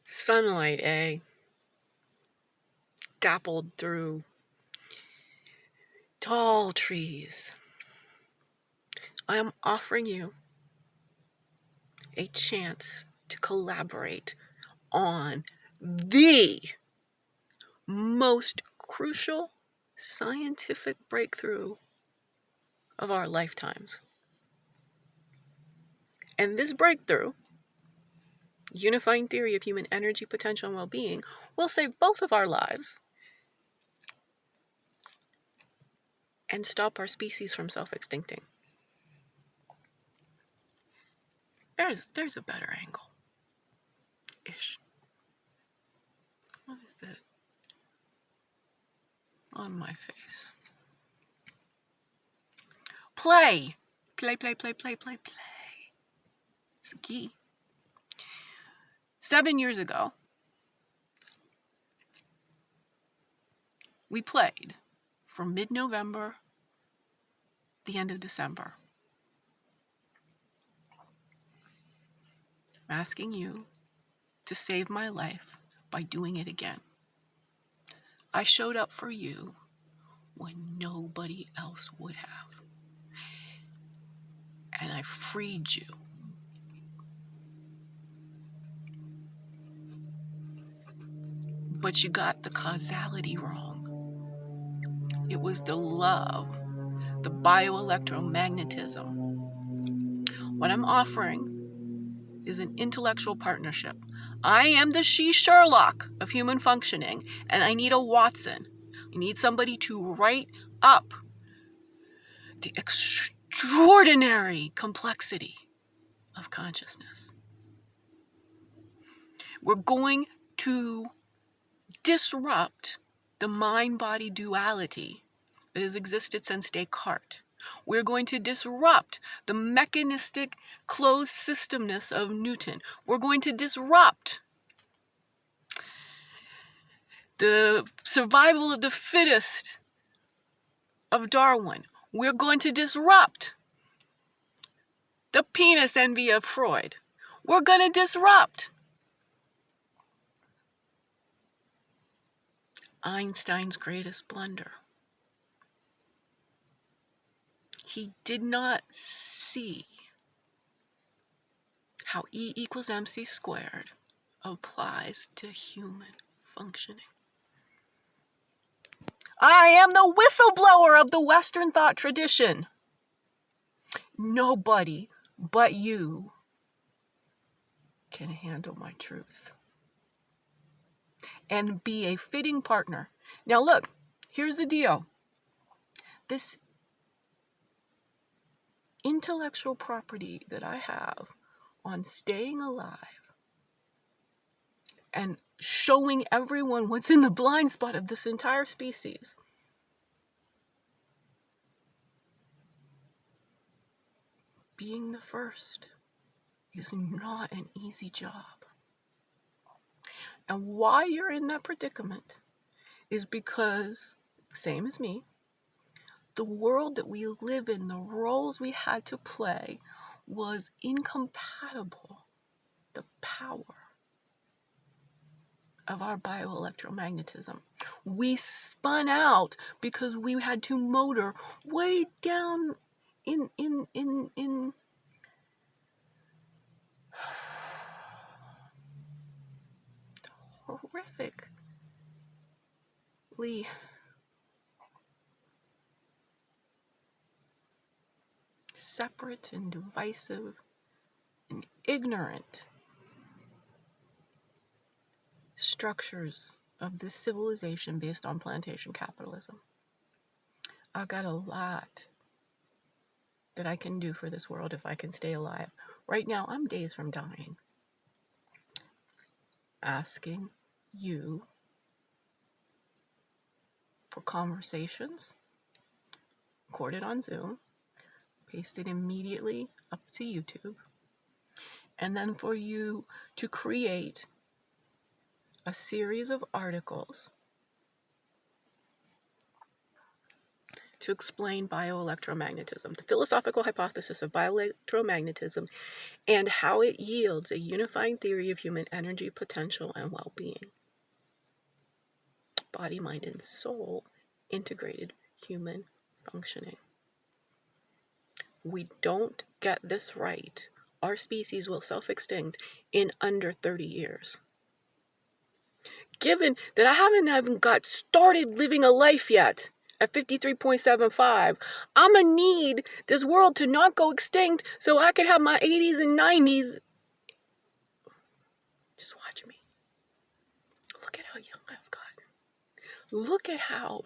Sunlight, dappled through tall trees. I am offering you a chance to collaborate on the most crucial scientific breakthrough of our lifetimes. And this breakthrough, unifying theory of human energy, potential, and well-being, will save both of our lives and stop our species from self-extincting. There's a better angle. Ish. What is that? On my face. Play. Play. It's the key. 7 years ago, we played from mid-November, the end of December. I'm asking you to save my life by doing it again. I showed up for you when nobody else would have. And I freed you. But you got the causality wrong. It was the love, the bioelectromagnetism. What I'm offering is an intellectual partnership. I am the Sherlock of human functioning, and I need a Watson. I need somebody to write up the extraordinary complexity of consciousness. We're going to disrupt the mind-body duality that has existed since Descartes. We're going to disrupt the mechanistic closed systemness of Newton. We're going to disrupt the survival of the fittest of Darwin. We're going to disrupt the penis envy of Freud. We're going to disrupt Einstein's greatest blunder. He did not see how E equals MC squared applies to human functioning. I am the whistleblower of the Western thought tradition. Nobody but you can handle my truth and be a fitting partner. Now look, here's the deal. This intellectual property that I have on staying alive and showing everyone what's in the blind spot of this entire species. Being the first is not an easy job. And why you're in that predicament is because, same as me, the world that we live in, the roles we had to play, was incompatible. The power of our bioelectromagnetism. We spun out because we had to motor way down in horrifically separate and divisive and ignorant structures of this civilization based on plantation capitalism. I've got a lot that I can do for this world if I can stay alive. Right now, I'm days from dying. Asking you for conversations, recorded on Zoom, pasted immediately up to YouTube, and then for you to create a series of articles to explain bioelectromagnetism, the philosophical hypothesis of bioelectromagnetism, and how it yields a unifying theory of human energy, potential, and well-being. Body, mind, and soul, integrated human functioning. We don't get this right, our species will self-extinct in under 30 years. Given that I haven't even got started living a life yet, at 53.75, I'm gonna need this world to not go extinct so I can have my 80s and 90s. Just watch me. Look at how young I've gotten. Look at how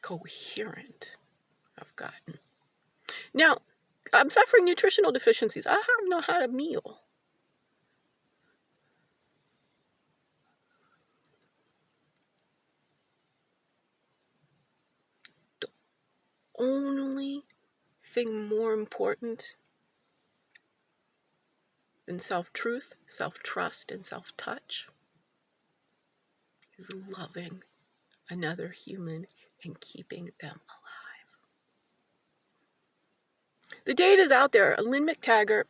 coherent I've gotten. Now, I'm suffering nutritional deficiencies. I haven't not had a meal. The only thing more important than self-truth, self-trust, and self-touch is loving another human and keeping them alive. The data's out there. Lynn McTaggart,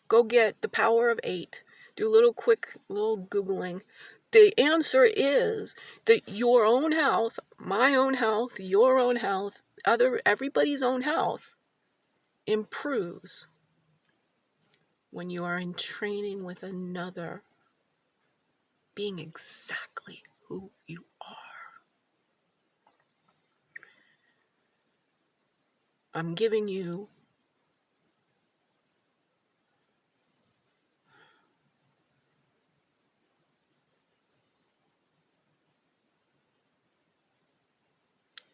go get The Power of 8. Do a little Googling. The answer is that your own health, my own health, your own health, everybody's own health improves when you are in training with another, being exactly who you are. I'm giving you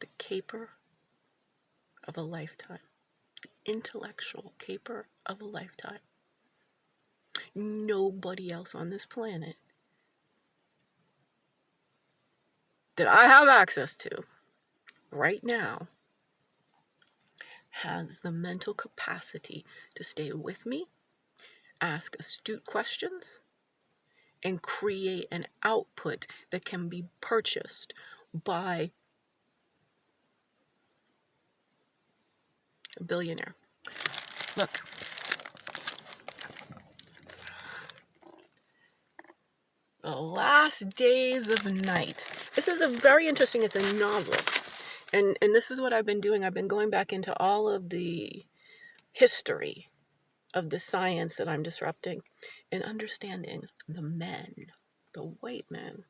the caper of a lifetime, the intellectual caper of a lifetime. Nobody else on this planet that I have access to right now has the mental capacity to stay with me, ask astute questions, and create an output that can be purchased by a billionaire. Look, The Last Days of Night. This is a very interesting, it's a novel. And this is what I've been doing. I've been going back into all of the history of the science that I'm disrupting and understanding the men, the white men.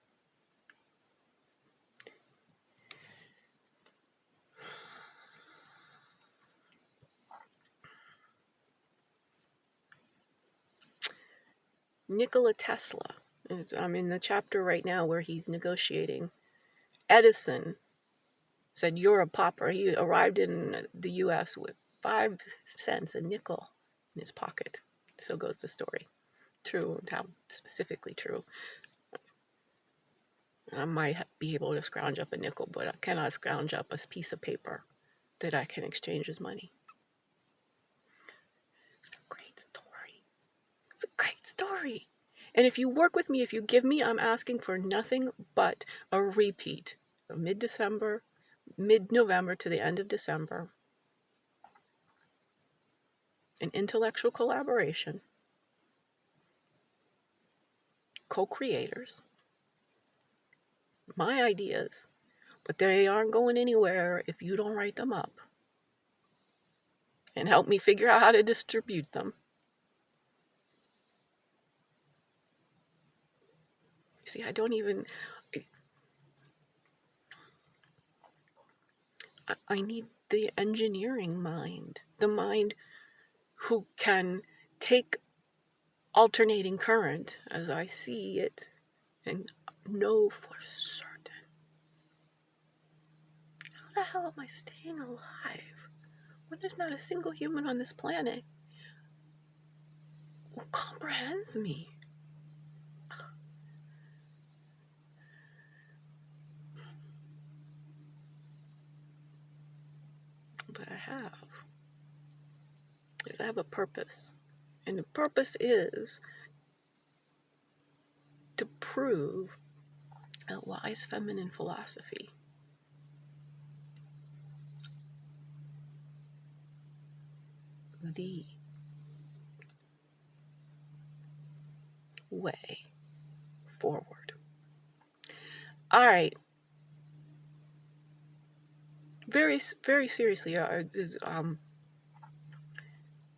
Nikola Tesla. I'm in the chapter right now where he's negotiating. Edison said, "You're a pauper." He arrived in the U.S. with 5 cents, a nickel, in his pocket. So goes the story. True, how specifically true. I might be able to scrounge up a nickel, but I cannot scrounge up a piece of paper that I can exchange as money. It's a great story. It's a great story. And if you work with me, if you give me, I'm asking for nothing but a repeat of mid-November to the end of December. An intellectual collaboration. Co-creators. My ideas. But they aren't going anywhere if you don't write them up. And help me figure out how to distribute them. See, I need the engineering mind, the mind who can take alternating current as I see it and know for certain. How the hell am I staying alive when there's not a single human on this planet who comprehends me? But I have. Because I have a purpose. And the purpose is to prove a wise feminine philosophy. The way forward. All right. Very, very seriously,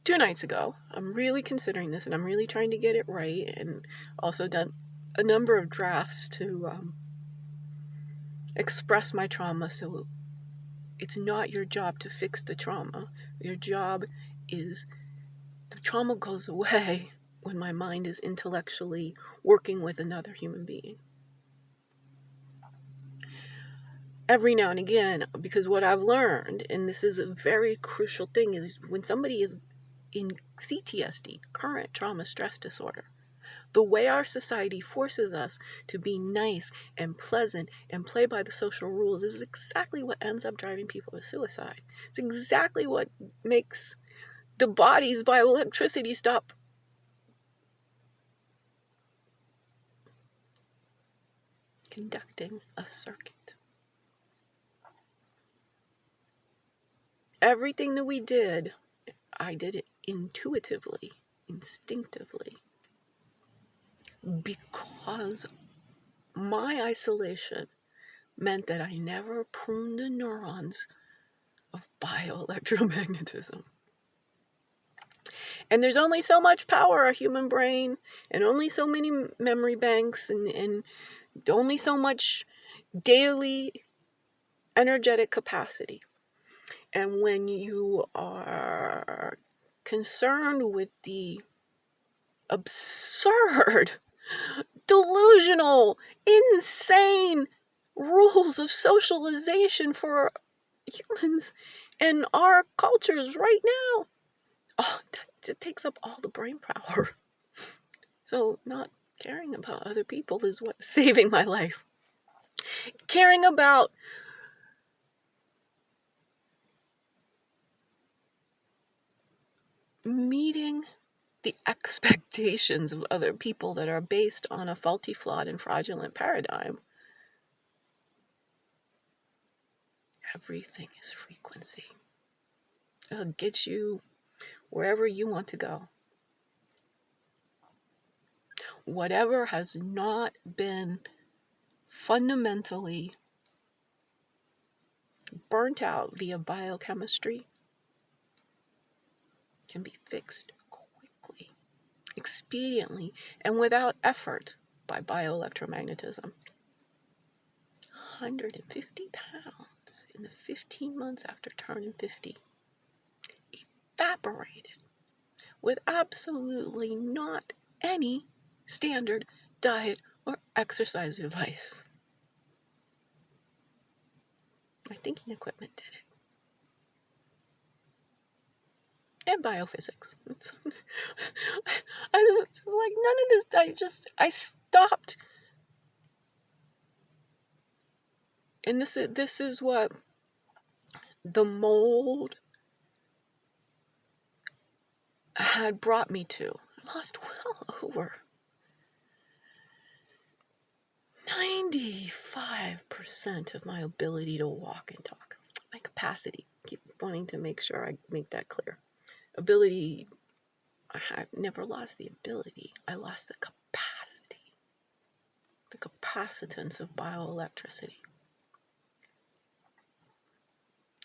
2 nights ago, I'm really considering this, and I'm really trying to get it right, and also done a number of drafts to express my trauma. So it's not your job to fix the trauma. Your job is, the trauma goes away when my mind is intellectually working with another human being. Every now and again, because what I've learned, and this is a very crucial thing, is when somebody is in CTSD, current trauma stress disorder, the way our society forces us to be nice and pleasant and play by the social rules is exactly what ends up driving people to suicide. It's exactly what makes the body's bioelectricity stop conducting a circuit. Everything that we did, I did it intuitively, instinctively, because my isolation meant that I never pruned the neurons of bioelectromagnetism. And there's only so much power a human brain, and only so many memory banks, and only so much daily energetic capacity. And when you are concerned with the absurd, delusional, insane rules of socialization for humans in our cultures right now, it takes up all the brain power. So not caring about other people is what's saving my life. Caring about meeting the expectations of other people that are based on a faulty, flawed, and fraudulent paradigm. Everything is frequency. It'll get you wherever you want to go. Whatever has not been fundamentally burnt out via biochemistry can be fixed quickly, expediently, and without effort by bioelectromagnetism. 150 pounds in the 15 months after turning 50 evaporated with absolutely not any standard diet or exercise advice. My thinking equipment did it. And biophysics. I was like, none of this, I stopped. And this is what the mold had brought me to. I lost well over 95% of my ability to walk and talk. My capacity. Keep wanting to make sure I make that clear. Ability, I have never lost the ability. I lost the capacity. The capacitance of bioelectricity.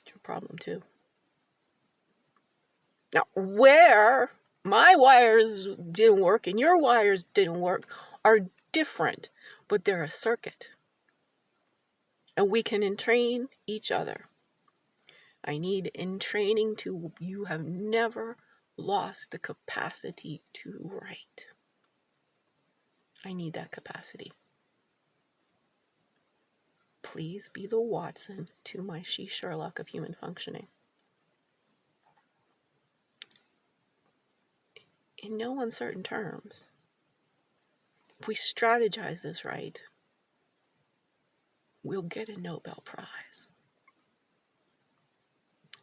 It's your problem too. Now, where my wires didn't work and your wires didn't work are different, but they're a circuit. And we can entrain each other. I need entraining to, you have never lost the capacity to write. I need that capacity. Please be the Watson to my Sherlock of human functioning. In no uncertain terms, if we strategize this right, we'll get a Nobel Prize.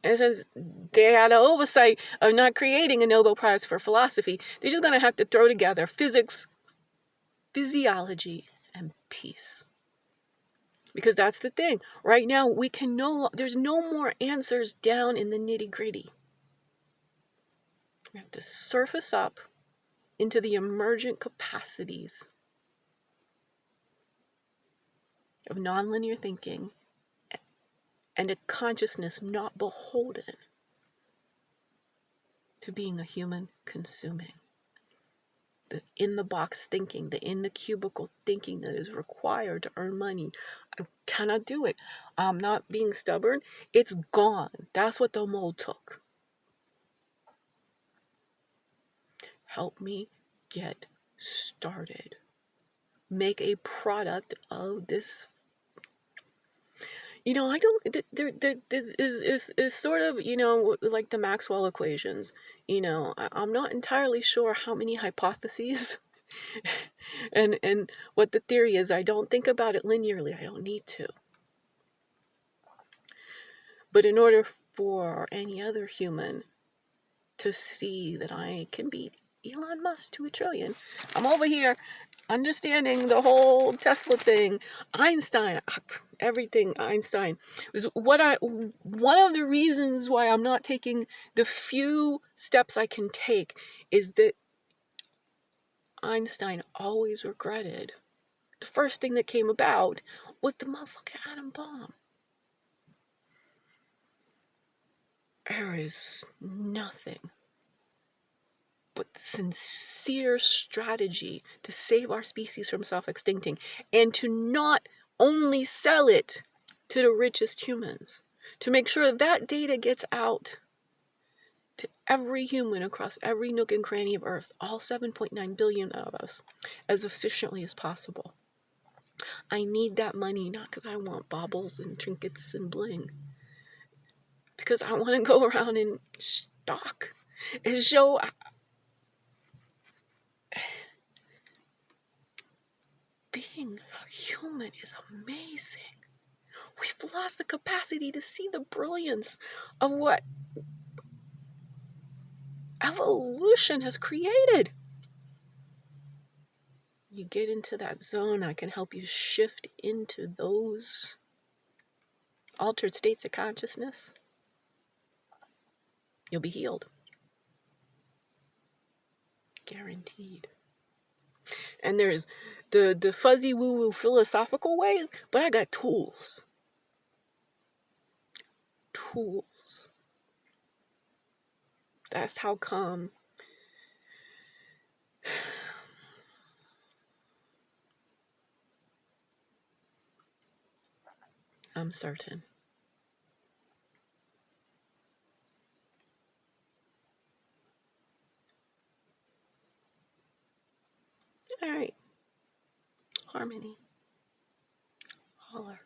And since they had an oversight of not creating a Nobel Prize for philosophy, they're just going to have to throw together physics, physiology, and peace. Because that's the thing. Right now, there's no more answers down in the nitty-gritty. We have to surface up into the emergent capacities of nonlinear thinking and a consciousness not beholden to being a human consuming. The in-the-box thinking, the in-the-cubicle thinking that is required to earn money. I cannot do it. I'm not being stubborn. It's gone. That's what the mold took. Help me get started. Make a product of this. I don't, this is sort of, like the Maxwell equations. I'm not entirely sure how many hypotheses and what the theory is. I don't think about it linearly. I don't need to. But in order for any other human to see that I can beat Elon Musk to $1 trillion, I'm over here understanding the whole Tesla thing, Einstein, everything Einstein. One of the reasons why I'm not taking the few steps I can take is that Einstein always regretted the first thing that came about was the motherfucking atom bomb. There is nothing but sincere strategy to save our species from self-extincting and to not only sell it to the richest humans, to make sure that data gets out to every human across every nook and cranny of Earth, all 7.9 billion of us, as efficiently as possible. I need that money not because I want baubles and trinkets and bling, because I want to go around and stock and show being human is amazing. We've lost the capacity to see the brilliance of what evolution has created. You get into that zone, I can help you shift into those altered states of consciousness. You'll be healed. Guaranteed. And there's the fuzzy woo-woo philosophical ways, but I got tools. Tools. That's how come I'm certain. All right. Harmony. Holler.